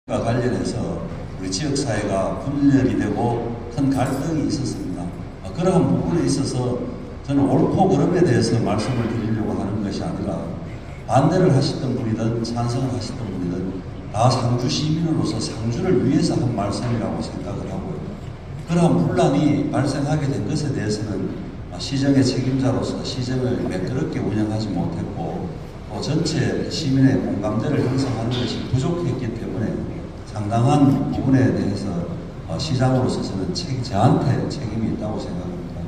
관련해서 우리 지역사회가 분열이 되고 큰 갈등이 있었습니다. 그러한 부분에 있어서 저는 옳고 그름에 대해서 말씀을 드리려고 하는 것이 아니라 반대를 하시던 분이든 찬성을 하시던 분이든 다 상주 시민으로서 상주를 위해서 한 말씀이라고 생각을 하고요. 그러한 분란이 발생하게 된 것에 대해서는 시정의 책임자로서 시정을 매끄럽게 운영하지 못했고 또 전체 시민의 공감대를 형성하는 것이 부족했기 때문에 상당한 부분에 대해서 시장으로서 저는 저한테 책임이 있다고 생각합니다.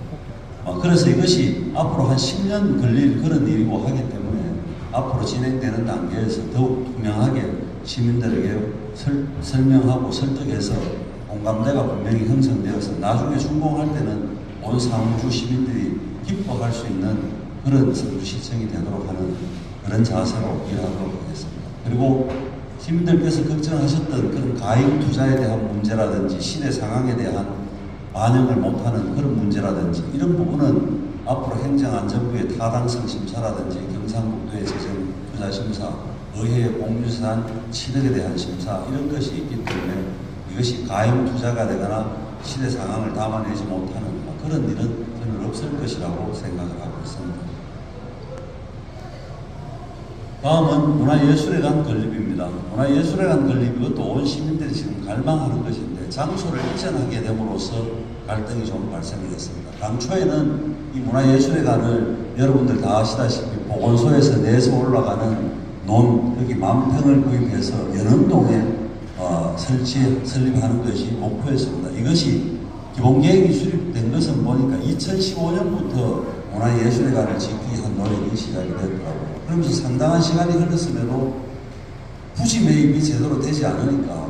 그래서 이것이 앞으로 한 10년 걸릴 그런 일이고 하기 때문에 앞으로 진행되는 단계에서 더욱 투명하게 시민들에게 설명하고 설득해서 공감대가 분명히 형성되어서 나중에 준공할 때는 온 상주 시민들이 기뻐할 수 있는 그런 상주시청이 되도록 하는 그런 자세로 일하도록 하겠습니다. 그리고 시민들께서 걱정하셨던 그런 가입 투자에 대한 문제라든지 시대 상황에 대한 반영을 못하는 그런 문제라든지 이런 부분은 앞으로 행정안전부의 타당성 심사라든지 경상북도의 재정 투자 심사, 의회의 공유산 취득에 대한 심사 이런 것이 있기 때문에 이것이 가입 투자가 되거나 시대 상황을 담아내지 못하는 그런 일은 저는 없을 것이라고 생각을 하고 있습니다. 다음은 문화예술에 대한 건립입니다. 문화예술에 대한 건립, 이것도 온 시민들이 지금 갈망하는 것인데 장소를 이전하게 됨으로써 갈등이 좀 발생이 됐습니다. 당초에는 이 문화예술회관을 여러분들 다 아시다시피 보건소에서 내서 올라가는 여기 10,000평을 구입해서 연흥동에 설립하는 것이 목표였습니다. 이것이 기본계획이 수립된 것은 보니까 2015년부터 문화예술회관을 짓기 위한 노력이 시작이 됐더라고요. 그러면서 상당한 시간이 흘렀음에도 부지 매입이 제대로 되지 않으니까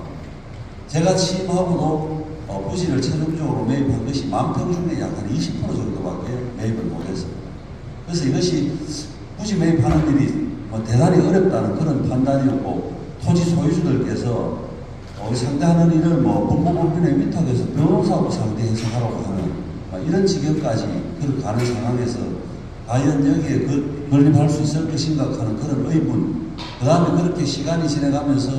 제가 취임하고도 부지를 최종적으로 매입한 것이 10,000평 중에 약 한 20% 정도밖에 매입을 못했습니다. 그래서 이것이 부지 매입하는 일이 대단히 어렵다는 그런 판단이었고 토지 소유주들께서 상대하는 일을 법무법인의 위탁해서 변호사하고 상대해서 하라고 하는 이런 지경까지 가는 상황에서 과연 여기에 건립할 수 있을 것인가 하는 그런 의문, 그 다음에 그렇게 시간이 지나가면서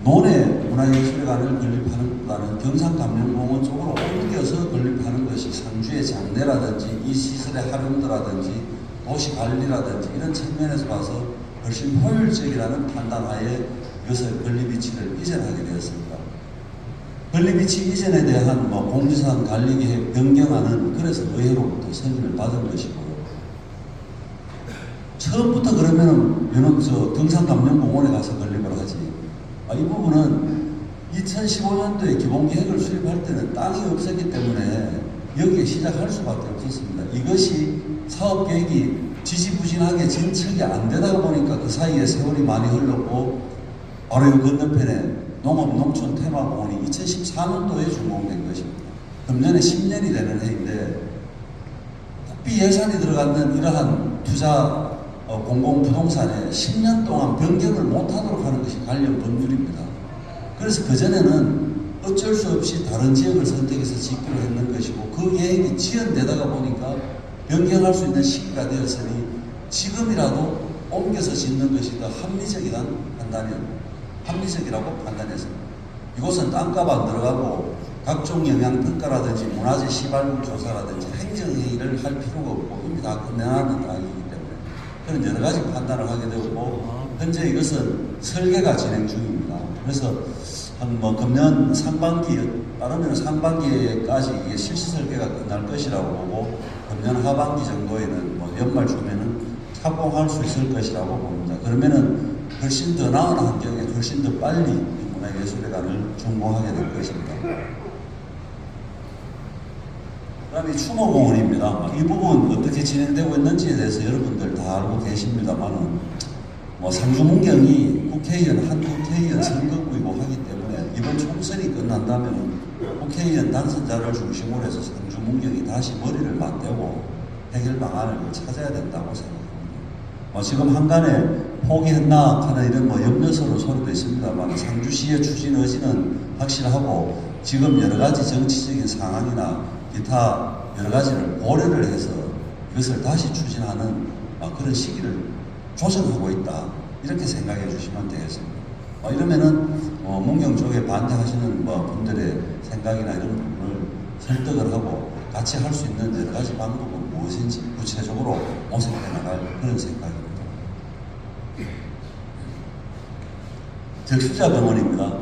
논에 문화예술회관을 건립하는 경상감령공원 쪽으로 옮겨서 건립하는 것이 상주의 장래라든지 이 시설의 활용도라든지 도시관리라든지 이런 측면에서 봐서 훨씬 효율적이라는 판단하에 이것을 건립위치를 이전하게 되었습니다. 건립위치 이전에 대한 공지사항 관리계획 변경안은 그래서 의회로부터 선임을 받은 것이고요. 처음부터 그러면은 경상감령공원에 가서 건립을 하지. 이 부분은 2015년도에 기본계획을 수립할 때는 땅이 없었기 때문에 여기에 시작할 수밖에 없었습니다. 이것이 사업계획이 지지부진하게 진척이 안 되다 보니까 그 사이에 세월이 많이 흘렀고 바로 이 건너편에 농업농촌 테마공원이 2014년도에 준공된 것입니다. 금년에 10년이 되는 해인데 국비 예산이 들어가는 이러한 투자 공공부동산에 10년 동안 변경을 못하도록 하는 것이 관련 법률입니다. 그래서 그전에는 어쩔 수 없이 다른 지역을 선택해서 짓기로 했는 것이고 그 계획이 지연되다가 보니까 변경할 수 있는 시기가 되었으니 지금이라도 옮겨서 짓는 것이 더 합리적이라고 판단했습니다. 이곳은 땅값 안 들어가고 각종 영향평가라든지 문화재 시발물 조사라든지 행정회의를 할 필요가 없고 이미 다 끝내놨는 땅이기 때문에 그런 여러 가지 판단을 하게 되고 현재 이것은 설계가 진행 중입니다. 그래서 금년 상반기, 빠르면 상반기에까지 이게 실시 설계가 끝날 것이라고 보고 금년 하반기 정도에는 연말 초면은 착공할 수 있을 것이라고 봅니다. 그러면은 훨씬 더 나은 환경에 훨씬 더 빨리 문화예술회관을 준공하게 될 것입니다. 그 다음에 추모공원입니다. 이 부분 어떻게 진행되고 있는지에 대해서 여러분들 다 알고 계십니다만은 상주문경이 한 국회의원 선거구이고 하기 때문에 이번 총선이 끝난다면 국회의원 당선자를 중심으로 해서 상주문경이 다시 머리를 맞대고 해결 방안을 찾아야 된다고 생각합니다. 지금 한간에 포기했나 하는 이런 염려스러운 소리도 있습니다만 상주시의 추진 의지는 확실하고 지금 여러 가지 정치적인 상황이나 기타 여러 가지를 고려를 해서 이것을 다시 추진하는 그런 시기를 조성하고 있다. 이렇게 생각해 주시면 되겠습니다. 이러면은 문경 쪽에 반대하시는 분들의 생각이나 이런 부분을 설득을 하고 같이 할 수 있는 여러 가지 방법은 무엇인지 구체적으로 모색해 나갈 그런 생각입니다. 적시자병원입니다.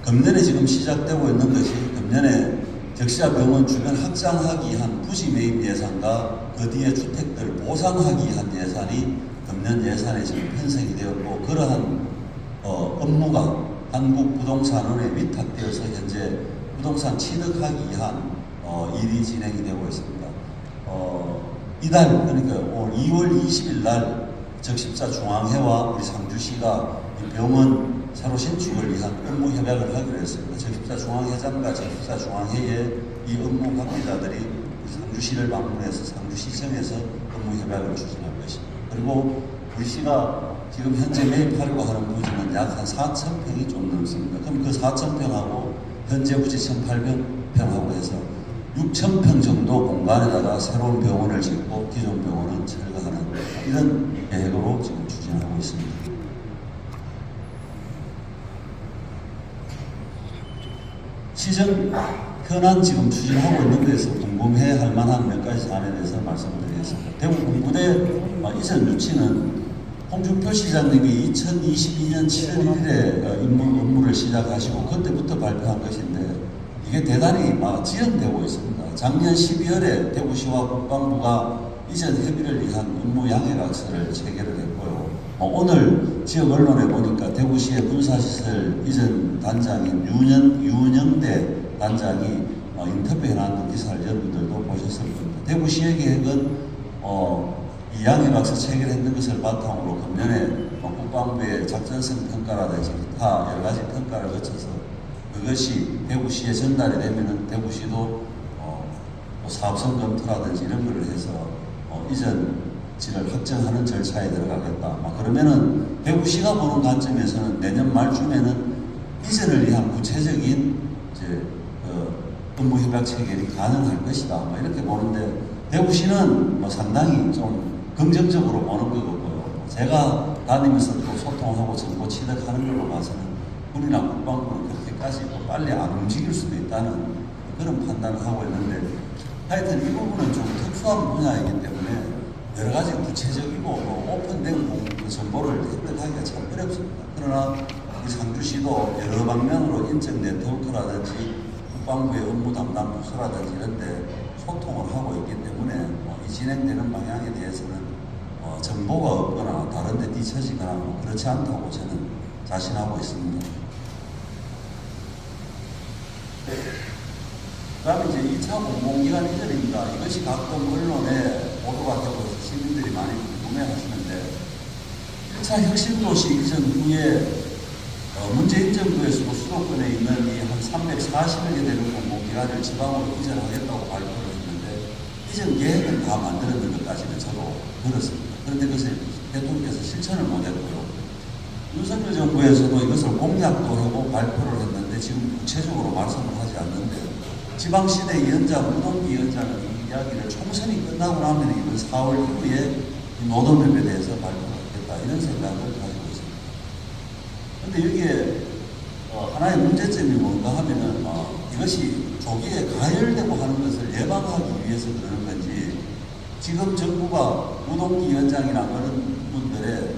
금년에 지금 시작되고 있는 것이 금년에 적시자병원 주변 확장하기 위한 부지 매입 예산과 그 뒤에 주택들 보상하기 위한 예산이 금년 예산에 지금 편성이 되었고 그러한 업무가 한국부동산원에 위탁되어서 현재 부동산 취득하기 위한 일이 진행이 되고 있습니다. 이달 그러니까 2월 20일 날 적십자 중앙회와 우리 상주시가 이 병원 새로 신축을 위한 업무 협약을 하기로 했습니다. 적십자 중앙회장과 적십자 중앙회의 이 업무 관계자들이 상주시를 방문해서 상주시청에서 업무 협약을 추진할 것입니다. 그리고 우리 시가 지금 현재 매입하려고 하는 부지는 약 한 4,000평이 좀 넘습니다. 그럼 그 4,000평하고 현재 부지 1,800평하고 해서 6,000평 정도 공간에다가 새로운 병원을 짓고 기존 병원은 철거하는 이런 계획으로 지금 추진하고 있습니다. 시정 현안 지금 추진하고 있는 데서 궁금해 할 만한 몇 가지 사안에 대해서 말씀드리겠습니다. 대구 공부대 이전 유치는 홍준표 시장님이 2022년 7월 1일에 업무를 시작하시고 그때부터 발표한 것인데 이게 대단히 지연되고 있습니다. 작년 12월에 대구시와 국방부가 이전 협의를 위한 업무 양해각서를 체결을 했고요. 오늘 지역 언론에 보니까 대구시의 군사시설 이전 단장인 윤영대 단장이 인터뷰해 놨는 기사를 여러분들도 보셨을 겁니다. 대구시의 계획은 이 양해각서 체결했는 것을 바탕으로 금년에 국방부의 작전성 평가라든지 기타 여러 가지 평가를 거쳐서 그것이 대구시에 전달이 되면은 대구시도 사업성 검토라든지 이런 걸 해서 이전지를 확정하는 절차에 들어가겠다. 그러면은 대구시가 보는 관점에서는 내년 말쯤에는 이전을 위한 구체적인 업무 협약 체결이 가능할 것이다. 이렇게 보는데 대구시는 상당히 좀 긍정적으로 보는 것 같고요. 제가 다니면서 또 소통하고 정보 취득하는 걸로 봐서는 군이나 국방부는 그렇게까지 빨리 안 움직일 수도 있다는 그런 판단을 하고 있는데 하여튼 이 부분은 좀 특수한 분야이기 때문에 여러 가지 구체적이고 오픈된 정보를 획득하기가 참 어렵습니다. 그러나 이 상주시도 여러 방면으로 인적 네트워크라든지 국방부의 업무 담당 부서라든지 이런 데 소통을 하고 있기 때문에 이 진행되는 방향에 대해서는 정보가 없거나 다른 데 뒤처지거나 그렇지 않다고 저는 자신하고 있습니다. 그 다음에 이제 2차 공공기관 이전입니다. 이것이 가끔 언론에 보도가 되고 시민들이 많이 궁금해 하시는데 1차 혁신도시 이전 후에 문재인 정부에서도 수도권에 있는 이 한 340여 개 되는 공공기관을 지방으로 이전하겠다고 발표를 했는데 이전 계획은 다 만들었는 것까지는 저도 들었습니다. 그런데 그것을 대통령께서 실천을 못했고요. 윤석열 정부에서도 이것을 공약도 하고 발표를 했는데 지금 구체적으로 말씀을 하지 않는데 지방시대위원장, 우동기위원장은 이 이야기를 총선이 끝나고 나면 이번 4월 이후에 이 노동법에 대해서 발표하겠다 이런 생각을 가지고 있습니다. 그런데 여기에 하나의 문제점이 뭔가 하면은 이것이 조기에 가열되고 하는 것을 예방하기 위해서 그러는 건지 지금 정부가 우동기위원장이나 그런 분들의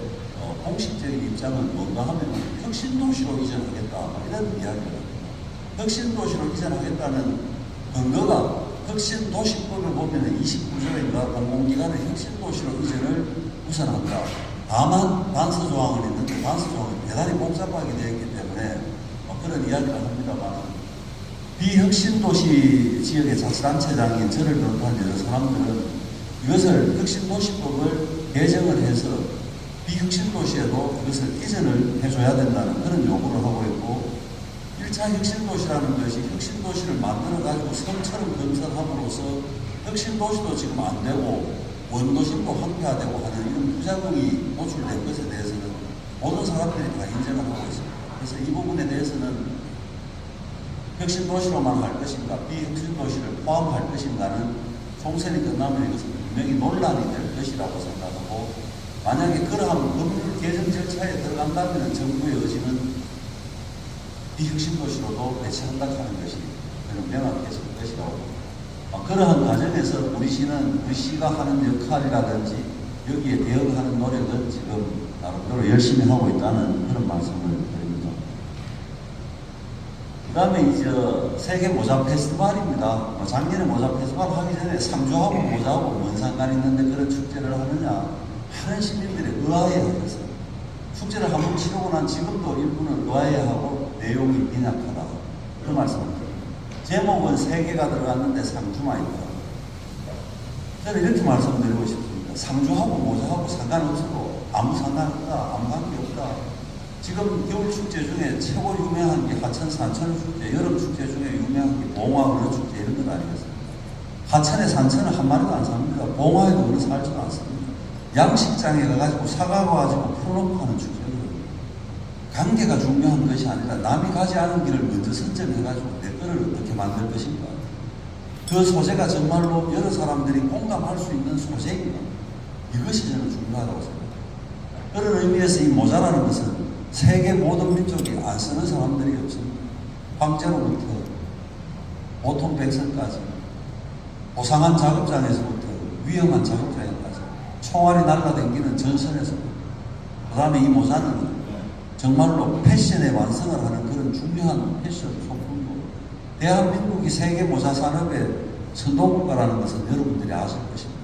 공식적인 입장은 뭔가 하면 혁신도시로 이전하겠다 이런 이야기를 합니다. 혁신도시로 이전하겠다는 근거가 혁신도시법을 보면 29조인가 공공기관의 혁신도시로 이전을 우선한다. 다만 단서조항은 있는데 단서조항이 대단히 복잡하게 되어 있기 때문에 그런 이야기를 합니다만 비혁신도시 지역의 자치단체장인 저를 비롯한 여러 사람들은 이것을 혁신도시법을 개정을 해서 비혁신도시에도 이것을 이전을 해줘야 된다는 그런 요구를 하고 있고 1차 혁신도시라는 것이 혁신도시를 만들어가지고 섬처럼 건설함으로써 혁신도시도 지금 안 되고 원도심도 확대화되고 하는 이런 부작용이 노출된 것에 대해서는 모든 사람들이 다 인정을 하고 있습니다. 그래서 이 부분에 대해서는 혁신도시로만 할 것인가 비혁신도시를 포함할 것인가는 총선이 끝나면 이것은 분명히 논란이 될 것이라고 생각하고 만약에 그러한 법률 개정 절차에 들어간다면 정부의 의지는 비혁신 도시로도 배치한다고 하는 것이 저는 명확해질 것이라고. 그러한 과정에서 우리 시가 하는 역할이라든지 여기에 대응하는 노력은 지금 나름대로 열심히 하고 있다는 그런 말씀을 드립니다. 그 다음에 이제 세계 모자 페스티벌입니다. 작년에 모자 페스티벌 하기 전에 상주하고 모자하고 뭔 상관이 있는데 그런 축제를 하느냐 하는 시민들의 의아해하면서 축제를 한번 치르고 난 지금도 일부는 의아해하고 내용이 빈약하다. 그 말씀을 드립니다. 제목은 세 개가 들어갔는데 상주만 있다. 저는 이렇게 말씀드리고 싶습니다. 상주하고 모자하고 상관없어도 아무 상관없다. 아무 관계없다. 지금 겨울 축제 중에 최고 유명한 게 하천 산천 축제, 여름 축제 중에 유명한 게 봉화 어느 축제 이런 것 아니겠습니까? 하천에 산천은 한 마리도 안 삽니다. 봉화에도 어느 살지도 않습니다. 양식장에 가가지고 사과 가지고 풀놓고 하는 축제거든요. 관계가 중요한 것이 아니라 남이 가지 않은 길을 먼저 선점해가지고 내 거를 어떻게 만들 것인가. 그 소재가 정말로 여러 사람들이 공감할 수 있는 소재인가. 이것이 저는 중요하다고 생각합니다. 그런 의미에서 이 모자라는 것은 세계 모든 민족이 안 쓰는 사람들이 없습니다. 황제로부터 보통 백성까지 고상한 작업장에서부터 위험한 작업장에까지 총알이 날라다니는 전선에서부터 그 다음에 이 모자는 정말로 패션의 완성을 하는 그런 중요한 패션 소품이고 대한민국이 세계 모자 산업의 선도국가라는 것은 여러분들이 아실 것입니다.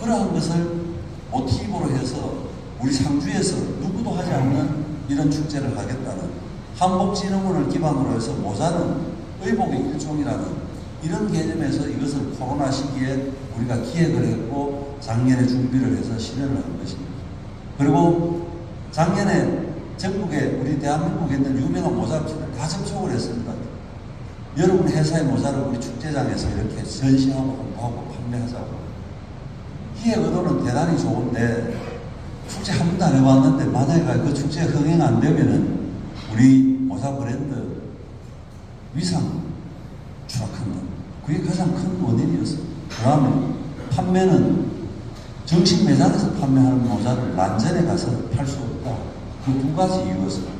그러한 것을 모티브로 해서 우리 상주에서 누구도 하지 않는 이런 축제를 하겠다는 한복진흥원을 기반으로 해서 모자는 의복의 일종이라는 이런 개념에서 이것을 코로나 시기에 우리가 기획을 했고 작년에 준비를 해서 실현을 한 것입니다. 그리고 작년에 전국에 우리 대한민국에 있는 유명한 모자업체를 다 접촉을 했습니다. 여러분 회사의 모자를 우리 축제장에서 이렇게 전시하고 홍보하고 판매하자고. 이의 의도는 대단히 좋은데 축제 한 번도 안 해봤는데 만약에 그 축제에 흥행 안 되면은 우리 모자 브랜드 위상 추락한다. 그게 가장 큰 원인이었어요. 그 다음에 판매는 정식 매장에서 판매하는 모자를 난전에 가서 팔 수 없다. 그 두 가지 이유였습니다.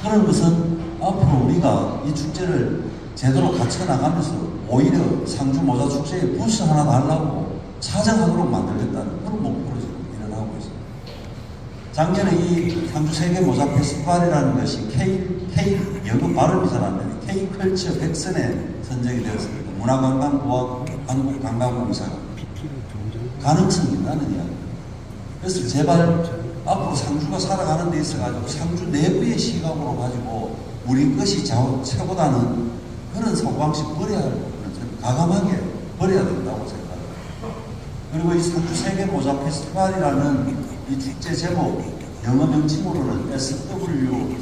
그런 것은 앞으로 우리가 이 축제를 제대로 갖춰 나가면서 오히려 상주 모자 축제에 부스 하나 달라고 사정하도록 만들겠다는 그런 목표로 지금 일어나고 있습니다. 작년에 이 상주 세계 모자 페스티벌이라는 것이 영어 발음이 잘 안 되는 K컬처 백선에 선정이 되었습니다. 문화관광부와 한국관광공사가 가능성이 있다는 이야기. 그래서 제발 앞으로 상주가 살아가는 데 있어가지고 상주 내부의 시각으로 가지고 우리 것이 최고다는 그런 사고방식 버려야 할 부분은 가감하게 버려야 된다고 생각합니다. 그리고 이 상주 세계 모자 페스티벌이라는 이 축제 제목 영어 명칭으로는 SWHF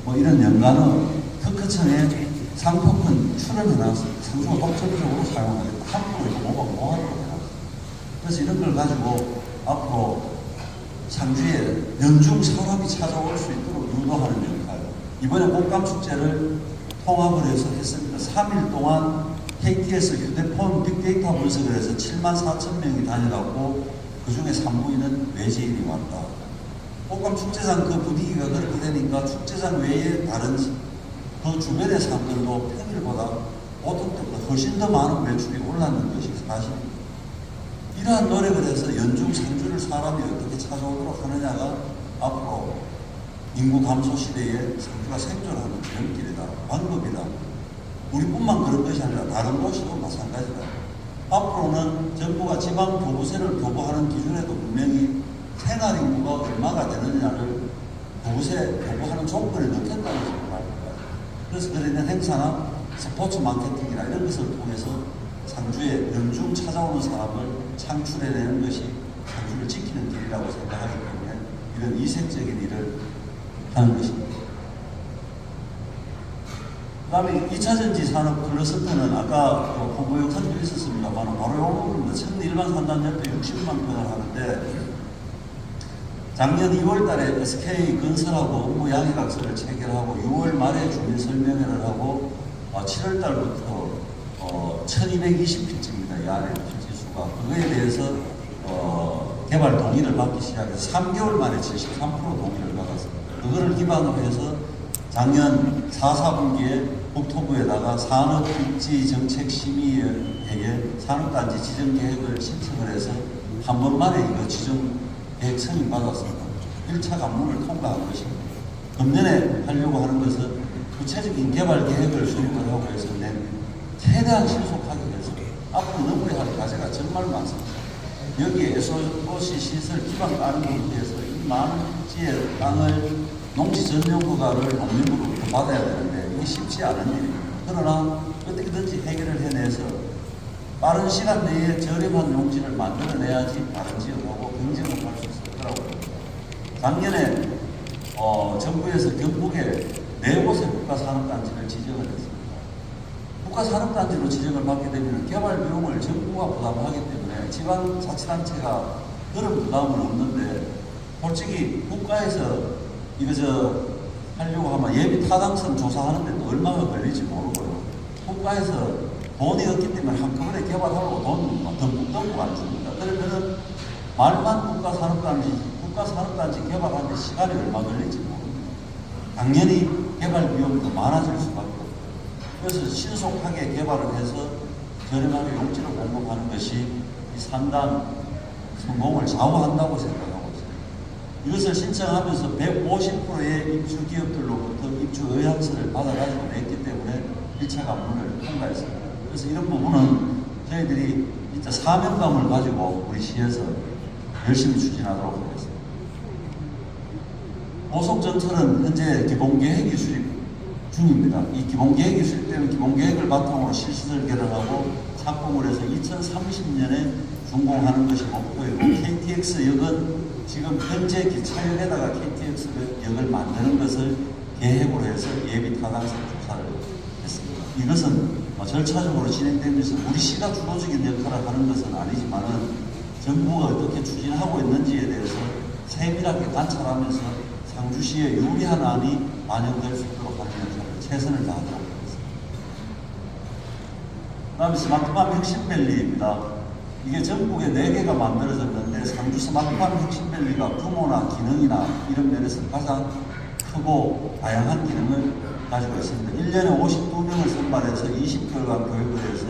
뭐 이런 연관어 특허청에 상품권 출원해놨습니다. 상주가 독점적으로 사용하겠다. 함부로 이거 뭐하도록 해놨습니다. 그래서 이런 걸 가지고 앞으로 상주에 연중 사람이 찾아올 수 있도록 유도하는 역할. 이번에 꽃감축제를 통합을 해서 했습니다. 3일 동안 KT에서 휴대폰 빅데이터 분석을 해서 74,000명이 다녀갔고 그 중에 3부인은 외지인이 왔다. 꽃감축제장 그 분위기가 그렇게 되니까 축제장 외에 다른 그 주변의 사람들도 평일보다 보통 때보다 훨씬 더 많은 매출이 올랐는 것이 사실입니다. 이러한 노력을 해서 연중 상주를 사람이 어떻게 찾아오도록 하느냐가 앞으로 인구 감소 시대에 상주가 생존하는 연길이다, 방법이다. 우리뿐만 그런 것이 아니라 다른 도시도 마찬가지다. 앞으로는 정부가 지방 도구세를 도구하는 기준에도 분명히 생활 인구가 얼마가 되느냐를 도구세 도구하는 조건에 넣겠다는 생각합니다. 그래서 그런 행사나 스포츠 마케팅이나 이런 것을 통해서 상주에 연중 찾아오는 사람을 창출해내는 것이 상주를 지키는 길이라고 생각하기 때문에 이런 이색적인 일을 하는 것입니다. 그 다음에 2차전지 산업 클러스터는 아까 홍보 영상도 있었습니다만 바로 이 부분입니다. 천일반 산단협회 60만 평을 하는데 작년 2월 달에 SK 건설하고 업무 양해각서를 체결하고 6월 말에 주민 설명회를 하고 7월 달부터 1220필지입니다. 이 안에 필지 수가. 그거에 대해서 개발 동의를 받기 시작해서 3개월 만에 73% 동의를 받았습니다. 그거를 기반으로 해서 작년 4분기에 국토부에다가 산업입지정책심의회에 산업단지 지정계획을 신청을 해서 한 번 만에 이거 지정계획 승인받았습니다. 1차 관문을 통과한 것입니다. 금년에 하려고 하는 것은 구체적인 개발 계획을 수립을 하고 해서 최대한 신속하게 해서 앞으로 넘어야 할 과제가 정말 많습니다. 여기에 SOC 시설 기반 까는 것에 대해서 이 많은 지의 땅을 농지 전용 허가를 농민으로부터 받아야 되는데 이게 쉽지 않은 일입니다. 그러나 어떻게든지 해결을 해내서 빠른 시간 내에 저렴한 용지를 만들어내야지 다른 지역하고 경쟁을 할 수 있을 거라고 봅니다. 작년에 정부에서 경북에 4곳의 국가산업단지를 지정을 했습니다. 국가산업단지로 지정을 받게 되면 개발 비용을 정부가 부담하기 때문에 지방자치단체가 그런 부담은 없는데 솔직히 국가에서 이거 하려고 하면 예비 타당성 조사하는데 또 얼마나 걸릴지 모르고요. 국가에서 돈이 없기 때문에 한꺼번에 개발하려고 돈 듬뿍 안 줍니다. 그러면은 말만 국가산업단지 개발하는데 시간이 얼마 걸릴지 모릅니다. 당연히 개발 비용도 많아질 수밖에 없고 그래서 신속하게 개발을 해서 저렴하게 용지를 공급하는 것이 이 상당 성공을 좌우한다고 생각하고 있습니다. 이것을 신청하면서 150%의 입주 기업들로부터 입주 의향서를 받아가지고 냈기 때문에 1차 관문을 통과했습니다. 그래서 이런 부분은 저희들이 진짜 사명감을 가지고 우리 시에서 열심히 추진하도록 하겠습니다. 고속전철은 현재 기본계획이 수립 중입니다. 이 기본계획이 수립되면 기본계획을 바탕으로 실시설계를 하고 착공을 해서 2030년에 준공하는 것이 목표이고 KTX역은 지금 현재 기차역에다가 KTX역을 만드는 것을 계획으로 해서 예비 타당성 조사를 했습니다. 이것은 절차적으로 진행되면서 우리 시가 주도적인 역할을 하는 것은 아니지만은 정부가 어떻게 추진하고 있는지에 대해서 세밀하게 관찰하면서 상주시에 유리한 안이 반영될 수 있도록 하는 역할을 최선을 다하도록 하겠습니다. 그 다음에 스마트팜 혁신밸리입니다. 이게 전국에 4개가 만들어졌는데 상주 스마트팜 혁신밸리가 규모나 기능이나 이런 면에서 가장 크고 다양한 기능을 가지고 있습니다. 1년에 52명을 선발해서 20개월간 교육을 해서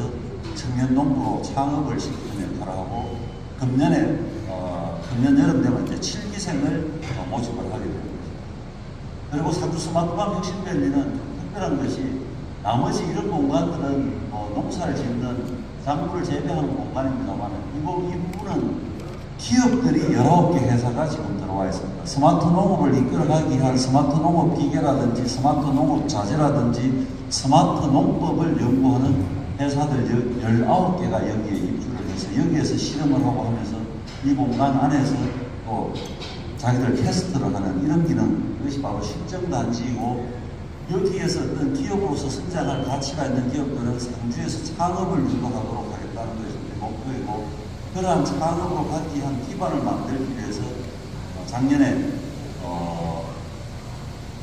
청년 농부로 창업을 시키는 역할을 하고 금년 여름 되면 이제 7기생을 모집을 하게 됩니다. 그리고 상주 스마트팜 혁신밸리는 특별한 것이 나머지 이런 공간들은 농사를 짓는 작물을 재배하는 공간입니다만 이 부분은 기업들이 19개 회사가 지금 들어와 있습니다. 스마트 농업을 이끌어가기 위한 스마트 농업 기계라든지 스마트 농업 자재라든지 스마트 농법을 연구하는 회사들 19개가 여기에 입주를 해서 여기에서 실험을 하고 하면서 이 공간 안에서 또 자기들 테스트를 하는 이런 기능, 이것이 바로 실정단지이고 여기에서 어떤 기업으로서 성장할 가치가 있는 기업들은 상주에서 창업을 유도하도록 하겠다는 것이 목표이고 그러한 창업으로 가기 위한 기반을 만들기 위해서 작년에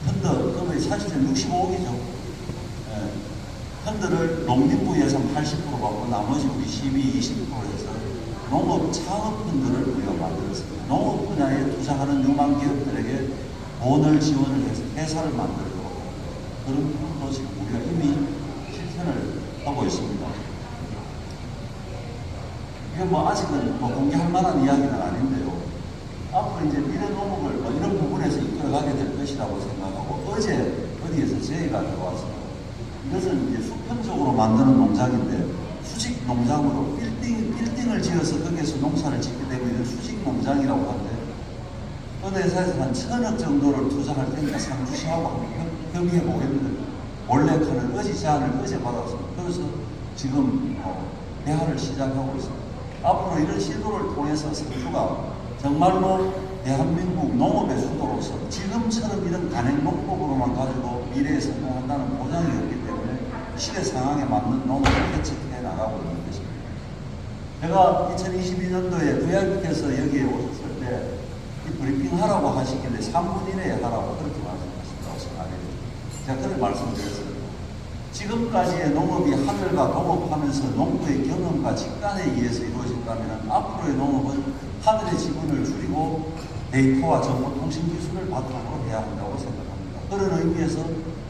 펀드 금액이 사실은 65억이죠. 펀드를 농림부 예산 80% 받고 나머지 우리 시비 20% 해서 농업 창업 펀드를 우리가 만들었습니다. 농업 분야에 투자하는 유망 기업들에게 돈을 지원을 해서 회사를 만들도록 그런 부분도 지금 우리가 이미 실천을 하고 있습니다. 이게 아직은 공개할 만한 이야기는 아닌데요. 앞으로 이제 미래 농업을 이런 부분에서 이끌어가게 될 것이라고 생각하고 어제 어디에서 제의가 들어왔습니다. 이것은 이제 수평적으로 만드는 농장인데 수직 농장으로 빌딩을 지어서 거기에서 농사를 짓게 되고 있는 수직 농장이라고 하는데 어느 회사에서 한 1,000억 정도를 투자할 테니까 상주시하고 한번 협의해 보겠는데 원래카는 어제 제안을 어제 받았습니다. 그래서 지금 대화를 시작하고 있습니다. 앞으로 이런 시도를 통해서 상주가 정말로 대한민국 농업의 수도로서 지금처럼 이런 간행 농법으로만 가지고 미래에 성공한다는 보장이 없기 때문에 시대 상황에 맞는 농업을 개척해 나가고 있는 것입니다. 제가 2022년도에 VIP께서 여기에 오셨을 때 이 브리핑 하라고 하시길래 3분 이내에 하라고 그렇게 말씀하셨다고 생각해요. 제가 그렇게 말씀드렸습니다. 지금까지의 농업이 하늘과 동업하면서 농부의 경험과 직관에 의해서 이루어졌다면 앞으로의 농업은 하늘의 지분을 줄이고 데이터와 정보통신 기술을 바탕으로 해야 한다고 생각합니다. 그런 의미에서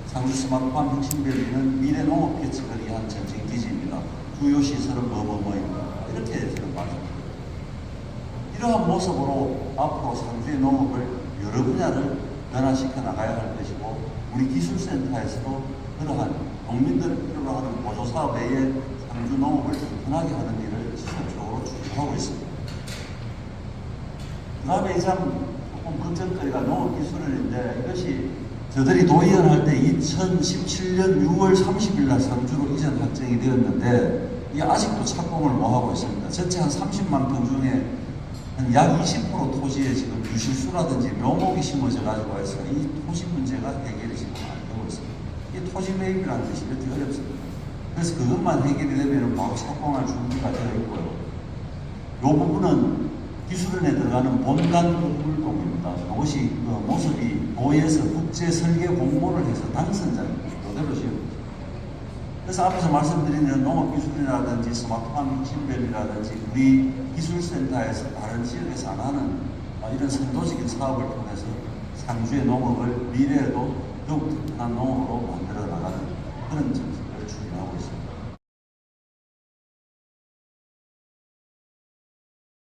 상주 스마트팜 혁신밸리는 미래 농업 개척을 위한 정책 기지입니다. 주요 시설은 뭐뭐뭐입니다. 이렇게 저는 말합니다. 이러한 모습으로 앞으로 상주의 농업을 여러 분야를 변화시켜 나가야 할 것이고, 우리 기술센터에서도 그러한 농민들을 필요로 하는 보조사업 외에 상주 농업을 튼튼하게 하는 일을 지속적으로 추진하고 있습니다. 그 다음에 이상 조금 걱정거리가 농업기술원인데, 이것이 저들이 도의원할 때 2017년 6월 30일 날 상주로 이전 확정이 되었는데, 이게 아직도 착공을 못하고 있습니다. 전체 한 30만 평 중에 한 약 20% 토지에 지금 유실수라든지 묘목이 심어져 가지고 해서 이 토지 문제가 해결이 지금 안 되고 있습니다. 이 토지 매입이라는 것이 이렇게 어렵습니다. 그래서 그것만 해결이 되면 바로 착공할 준비가 되어 있고요. 이 부분은 기술원에 들어가는 본관 공물동입니다. 이것이 그 모습이 도에서 국제 설계 공모를 해서 당선자입니다. 그대로 지금. 그래서 앞에서 말씀드린 농업기술이라든지 스마트팜 혁신밸리라든지 우리 기술센터에서 다른 지역에서 안 하는 이런 선도적인 사업을 통해서 상주의 농업을 미래에도 더욱 튼튼한 농업으로 만들어 나가는 그런